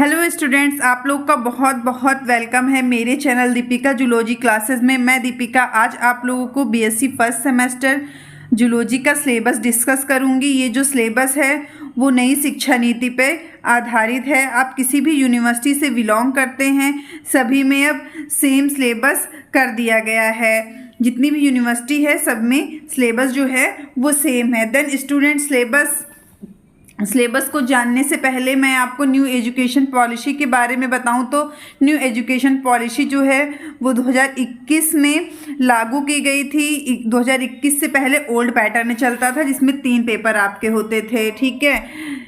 Hello students, आप लोग का बहुत बहुत वेलकम है मेरे चैनल दीपिका जूलॉजी क्लासेस में। मैं दीपिका आज आप लोगों को बीएससी फर्स्ट सेमेस्टर जूलॉजी का सिलेबस डिस्कस करूंगी। ये जो सिलेबस है वो नई शिक्षा नीति पे आधारित है। आप किसी भी यूनिवर्सिटी से बिलोंग करते हैं, सभी में अब सेम सिलेबस कर दिया गया है। जितनी भी यूनिवर्सिटी है सब में सिलेबस जो है वो सेम है। देन स्टूडेंट सिलेबस को जानने से पहले मैं आपको न्यू एजुकेशन पॉलिसी के बारे में बताऊं तो न्यू एजुकेशन पॉलिसी जो है वो 2021 में लागू की गई थी। 2021 से पहले ओल्ड पैटर्न चलता था जिसमें 3 पेपर आपके होते थे, ठीक है।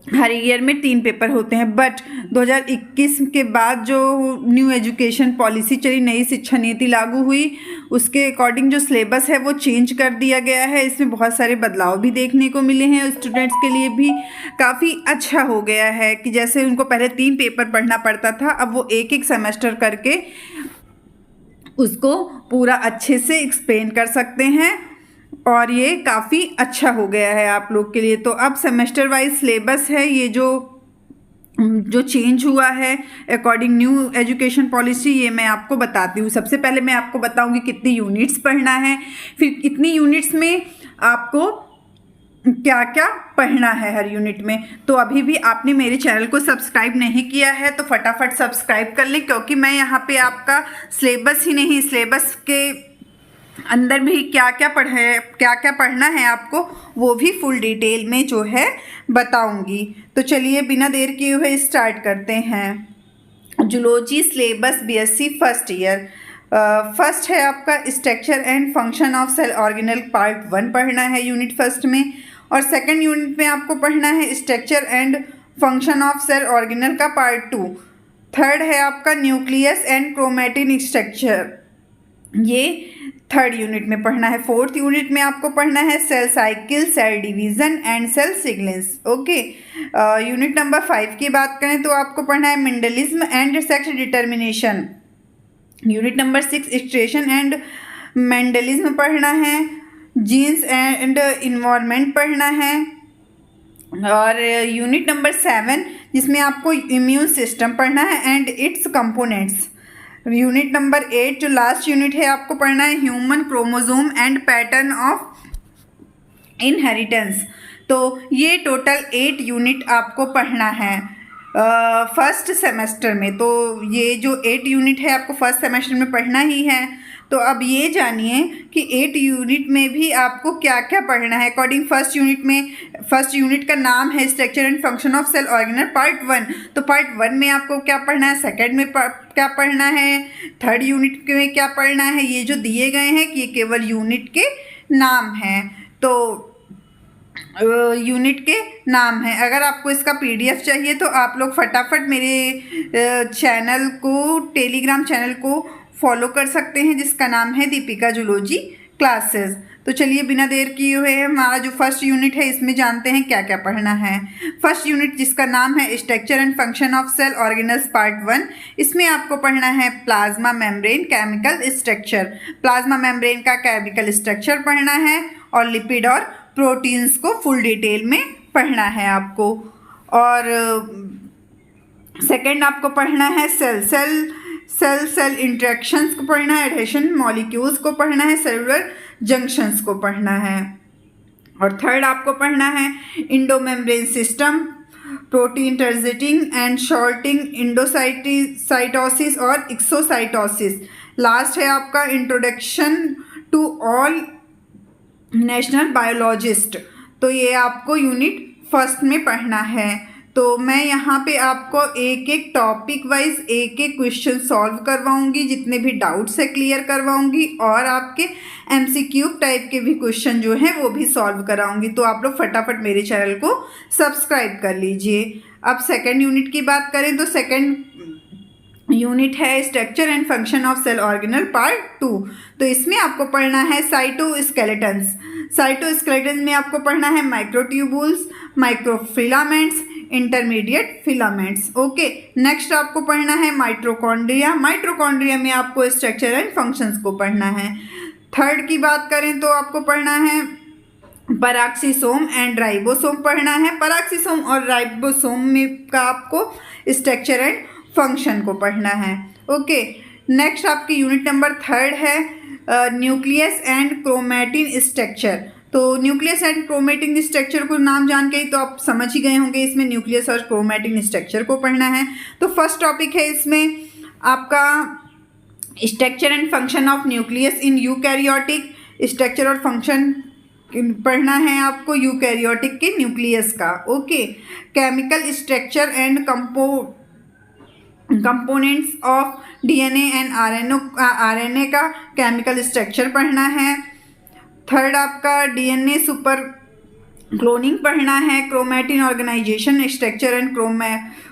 हर ईयर में 3 पेपर होते हैं। बट 2021 के बाद जो न्यू एजुकेशन पॉलिसी चली, नई शिक्षा नीति लागू हुई, उसके अकॉर्डिंग जो सिलेबस है वो चेंज कर दिया गया है। इसमें बहुत सारे बदलाव भी देखने को मिले हैं। स्टूडेंट्स के लिए भी काफ़ी अच्छा हो गया है कि जैसे उनको पहले 3 पेपर पढ़ना पड़ता था, अब वो एक एक सेमेस्टर करके उसको पूरा अच्छे से एक्सप्लेन कर सकते हैं और ये काफ़ी अच्छा हो गया है आप लोग के लिए। तो अब सेमेस्टर वाइज सिलेबस है, ये जो चेंज हुआ है अकॉर्डिंग न्यू एजुकेशन पॉलिसी, ये मैं आपको बताती हूँ। सबसे पहले मैं आपको बताऊँगी कितनी यूनिट्स पढ़ना है, फिर कितनी यूनिट्स में आपको क्या क्या पढ़ना है हर यूनिट में। तो अभी भी आपने मेरे चैनल को सब्सक्राइब नहीं किया है तो फटाफट सब्सक्राइब कर लें, क्योंकि मैं यहाँ पे आपका सिलेबस ही नहीं, सिलेबस के अंदर भी क्या क्या पढ़ना है आपको वो भी फुल डिटेल में जो है बताऊंगी। तो चलिए बिना देर किए हुए स्टार्ट करते हैं। Zoology syllabus BSc first year. First है आपका structure and function of cell organelle, part 1 पढ़ना है यूनिट फर्स्ट में। और सेकंड यूनिट में आपको पढ़ना है structure and function of cell organelle का पार्ट 2। थर्ड है आपका न्यूक्लियस एंड क्रोमैटिन स्ट्रक्चर, ये थर्ड यूनिट में पढ़ना है। फोर्थ यूनिट में आपको पढ़ना है cell cycle, cell division and cell signals, okay. Unit number 5 की बात करें तो आपको पढ़ना है Mendelism and sex determination. Unit number 6 extension and Mendelism पढ़ना है। जीन्स एंड इन्वायरमेंट पढ़ना है। और यूनिट नंबर 7 जिसमें आपको इम्यून सिस्टम पढ़ना है and it's components. Unit number 8 जो लास्ट यूनिट है आपको पढ़ना है human chromosome and pattern of inheritance. तो ये टोटल 8 यूनिट आपको पढ़ना है फर्स्ट सेमेस्टर में। तो ये जो 8 यूनिट है आपको फर्स्ट सेमेस्टर में पढ़ना ही है। तो अब ये जानिए कि 8 यूनिट में भी आपको क्या क्या पढ़ना है अकॉर्डिंग फर्स्ट यूनिट में। फर्स्ट यूनिट का नाम है structure and function of cell organelle part 1। तो पार्ट 1 में आपको क्या पढ़ना है, सेकंड में क्या पढ़ना है, थर्ड यूनिट में क्या पढ़ना है। ये जो दिए गए हैं कि ये केवल यूनिट के नाम हैं, तो यूनिट के नाम है। अगर आपको इसका पीडीएफ चाहिए तो आप लोग फटाफट मेरे चैनल को, टेलीग्राम चैनल को फॉलो कर सकते हैं जिसका नाम है दीपिका जूलॉजी क्लासेस। तो चलिए बिना देर किए हुए हमारा जो फर्स्ट यूनिट है इसमें जानते हैं क्या क्या पढ़ना है। फर्स्ट यूनिट जिसका नाम है structure and function of cell organelles part 1, इसमें आपको पढ़ना है plasma membrane chemical structure. Plasma membrane का केमिकल स्ट्रक्चर पढ़ना है और लिपिड और प्रोटीन्स को फुल डिटेल में पढ़ना है आपको। और सेकंड आपको पढ़ना है सेल इंटरेक्शंस को पढ़ना है, एडहेशन मॉलिक्यूल्स को पढ़ना है, सेलुलर जंक्शंस को पढ़ना है। और थर्ड आपको पढ़ना है endomembrane system, protein transiting and sorting, endocytosis और एक्सोसाइटोसिस। लास्ट है आपका introduction to all national biologist. तो ये आपको यूनिट फर्स्ट में पढ़ना है। तो मैं यहाँ पे आपको एक एक टॉपिक वाइज एक एक क्वेश्चन सॉल्व करवाऊंगी, जितने भी डाउट्स है क्लियर करवाऊंगी और आपके एमसीक्यू टाइप के भी क्वेश्चन जो हैं वो भी सॉल्व कराऊंगी। तो आप लोग फटाफट मेरे चैनल को सब्सक्राइब कर लीजिए। अब सेकंड यूनिट की बात करें तो सेकंड यूनिट है structure and function of cell organelle part 2। तो इसमें आपको पढ़ना है साइटोस्केलेटन्स। साइटोस्केलेटन में आपको पढ़ना है microtubules, microfilaments, intermediate filaments, okay. Next आपको पढ़ना है माइटोकॉन्ड्रिया। माइटोकॉन्ड्रिया में आपको स्ट्रक्चर एंड फंक्शंस को पढ़ना है। थर्ड की बात करें तो आपको पढ़ना है पैराक्सीसोम एंड राइबोसोम पढ़ना है। पैराक्सीसोम और राइबोसोम में का आपको स्ट्रक्चर एंड फंक्शन को पढ़ना है। ओके, नेक्स्ट आपकी यूनिट नंबर 3 है न्यूक्लियस एंड क्रोमैटिन स्ट्रक्चर। तो न्यूक्लियस एंड क्रोमैटिन स्ट्रक्चर को नाम जान के ही तो आप समझ ही गए होंगे इसमें न्यूक्लियस और क्रोमैटिन स्ट्रक्चर को पढ़ना है। तो फर्स्ट टॉपिक है इसमें आपका structure and function of nucleus in eukaryotic. Structure और फंक्शन पढ़ना है आपको यूकैरियोटिक के न्यूक्लियस का। Okay, chemical structure and components of DNA and RNA का केमिकल स्ट्रक्चर पढ़ना है। थर्ड आपका डीएनए सुपर क्लोनिंग पढ़ना है। Chromatin organisation structure and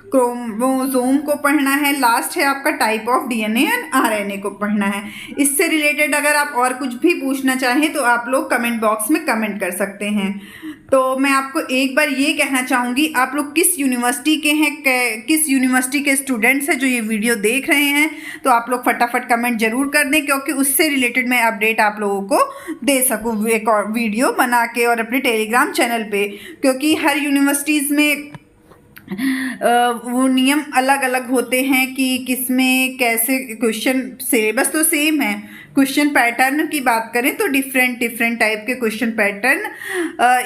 chromosome को पढ़ना है। लास्ट है आपका type of DNA and RNA को पढ़ना है। इससे रिलेटेड अगर आप और कुछ भी पूछना चाहें तो आप लोग कमेंट बॉक्स में कमेंट कर सकते हैं। तो मैं आपको एक बार ये कहना चाहूँगी, आप लोग किस यूनिवर्सिटी के हैं, किस यूनिवर्सिटी के स्टूडेंट्स हैं जो ये वीडियो देख रहे हैं, तो आप लोग फटाफट कमेंट ज़रूर कर दें, क्योंकि उससे रिलेटेड मैं अपडेट आप लोगों को दे सकूँ एक और वीडियो बना के और अपने टेलीग्राम चैनल पे। क्योंकि हर यूनिवर्सिटीज़ में वो नियम अलग अलग होते हैं कि किसमें कैसे क्वेश्चन, सिलेबस तो सेम है, क्वेश्चन पैटर्न की बात करें तो डिफरेंट टाइप के question pattern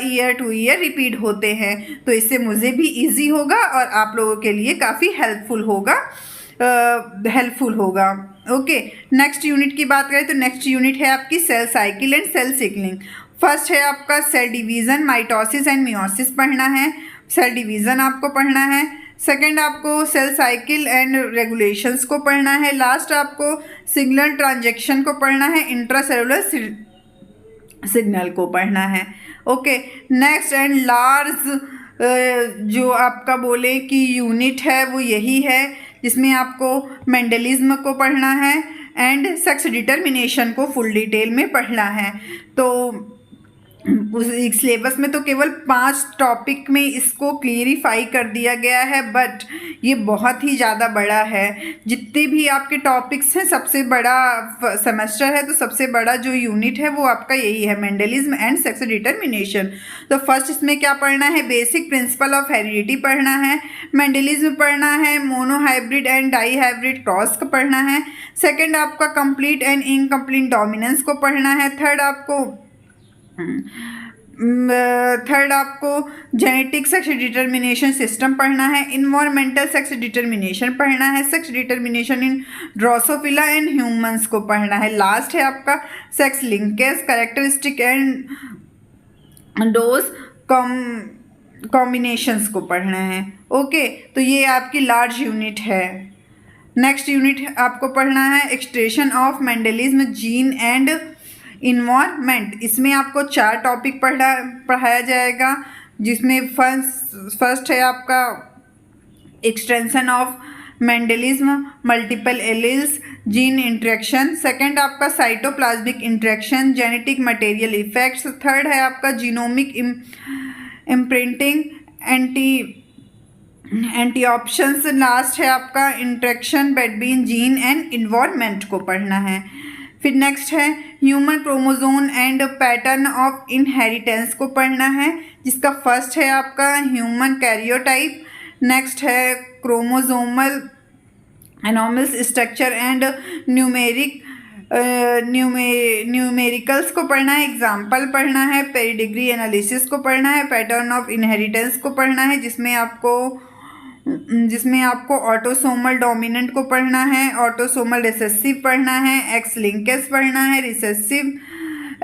year two year repeat होते हैं। तो इससे मुझे भी इजी होगा और आप लोगों के लिए काफ़ी हेल्पफुल होगा। ओके, नेक्स्ट यूनिट की बात करें तो नेक्स्ट यूनिट है आपकी cell cycle and cell cycling. First है आपका cell division, mitosis and meiosis पढ़ना है। सेल डिवीज़न आपको पढ़ना है। सेकंड आपको सेल साइकिल एंड रेगुलेशंस को पढ़ना है। लास्ट आपको सिग्नल ट्रांजैक्शन को पढ़ना है, इंट्रासेलुलर सिग्नल को पढ़ना है। ओके, नेक्स्ट एंड लार्ज जो आपका बोले कि यूनिट है वो यही है, जिसमें आपको मेंडलिज्म को पढ़ना है एंड सेक्स डिटर्मिनेशन को फुल डिटेल में पढ़ना है। तो उस सिलेबस में तो केवल 5 टॉपिक में इसको क्लियरिफाई कर दिया गया है, बट ये बहुत ही ज़्यादा बड़ा है। जितने भी आपके टॉपिक्स हैं, सबसे बड़ा सेमेस्टर है तो सबसे बड़ा जो यूनिट है वो आपका यही है, मेंडलिज्म एंड सेक्स डिटर्मिनेशन। तो फर्स्ट इसमें क्या पढ़ना है, बेसिक प्रिंसिपल ऑफ हेरिडिटी पढ़ना है। मेंडलिज्म पढ़ना है, मोनोहाइब्रिड एंड डाईहाइब्रिड क्रॉस को पढ़ना है। सेकेंड आपका कंप्लीट एंड इनकम्प्लीट डोमिनेंस को पढ़ना है। थर्ड आपको जेनेटिक सेक्स डिटर्मिनेशन सिस्टम पढ़ना है। इन्वायरमेंटल सेक्स डिटर्मिनेशन पढ़ना है। Sex determination in Drosophila and humans को पढ़ना है। लास्ट है आपका sex linkage, characteristic and dose combinations को पढ़ना है। ओके, तो ये आपकी लार्ज यूनिट है। नेक्स्ट यूनिट आपको पढ़ना है extraction of Mendelism, gene and environment. इसमें आपको 4 टॉपिक पढ़ाया जाएगा, जिसमें फर्स्ट है आपका extension of Mendelism, multiple alleles, gene interaction. Second आपका cytoplasmic interaction, genetic material effects. Third है आपका genomic imprinting, anti options. Last है आपका interaction between gene and environment को पढ़ना है। फिर नेक्स्ट है human chromosome and pattern of inheritance को पढ़ना है, जिसका फर्स्ट है आपका ह्यूमन कैरियोटाइप। नेक्स्ट है chromosomal anomalies structure and numericals को पढ़ना है। एग्जाम्पल पढ़ना है। पेडिग्री एनालिसिस को पढ़ना है। पैटर्न ऑफ इनहेरिटेंस को पढ़ना है, जिसमें आपको ऑटोसोमल डोमिनेंट को पढ़ना है, ऑटोसोमल रिसेसिव पढ़ना है, एक्स लिंकेज पढ़ना है,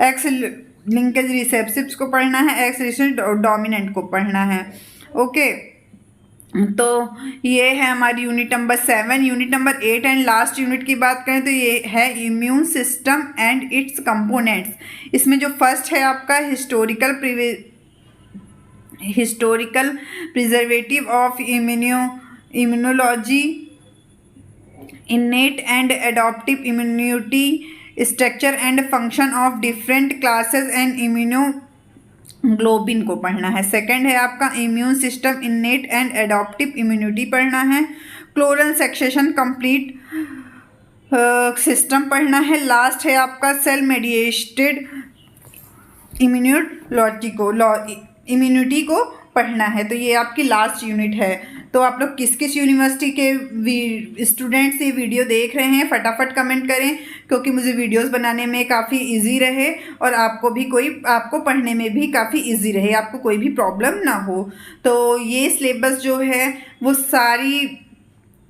एक्स लिंकेज रिसेप्सिव्स को पढ़ना है, एक्स रिसेसिव डोमिनेंट को पढ़ना है। ओके, तो ये है हमारी unit number 7। Unit number 8 and last unit की बात करें तो ये है immune system and it's components. इसमें जो फर्स्ट है आपका historical preservative of immunology, इनेट and adaptive immunity, structure and function of different classes and immunoglobulin को पढ़ना है। सेकंड है आपका immune system, इनेट and adaptive immunity पढ़ना है। क्लोरल सक्सेशन कंप्लीट सिस्टम पढ़ना है। लास्ट है आपका सेल मेडिएटेड इम्यूनिटी को पढ़ना है। तो ये आपकी लास्ट यूनिट है। तो आप लोग किस किस यूनिवर्सिटी के स्टूडेंट्स ये वीडियो देख रहे हैं फटाफट कमेंट करें, क्योंकि मुझे वीडियोस बनाने में काफ़ी इजी रहे और आपको पढ़ने में भी काफ़ी इजी रहे, आपको कोई भी प्रॉब्लम ना हो। तो ये सिलेबस जो है वो सारी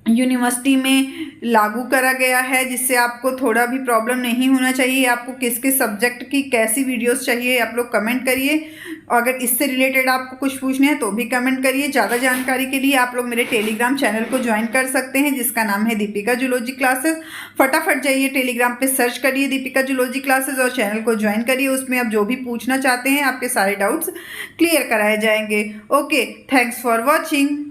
यूनिवर्सिटी में लागू करा गया है, जिससे आपको थोड़ा भी प्रॉब्लम नहीं होना चाहिए। आपको किस किस सब्जेक्ट की कैसी वीडियोस चाहिए आप लोग कमेंट करिए। अगर इससे रिलेटेड आपको कुछ पूछने हैं तो भी कमेंट करिए। ज़्यादा जानकारी के लिए आप लोग मेरे टेलीग्राम चैनल को ज्वाइन कर सकते हैं, जिसका नाम है दीपिका जूलॉजी क्लासेस। फटाफट जाइए टेलीग्राम पे सर्च करिए दीपिका जूलॉजी क्लासेस और चैनल को ज्वाइन करिए। उसमें आप जो भी पूछना चाहते हैं आपके सारे डाउट्स क्लियर कराए जाएंगे। Okay, thanks for watching.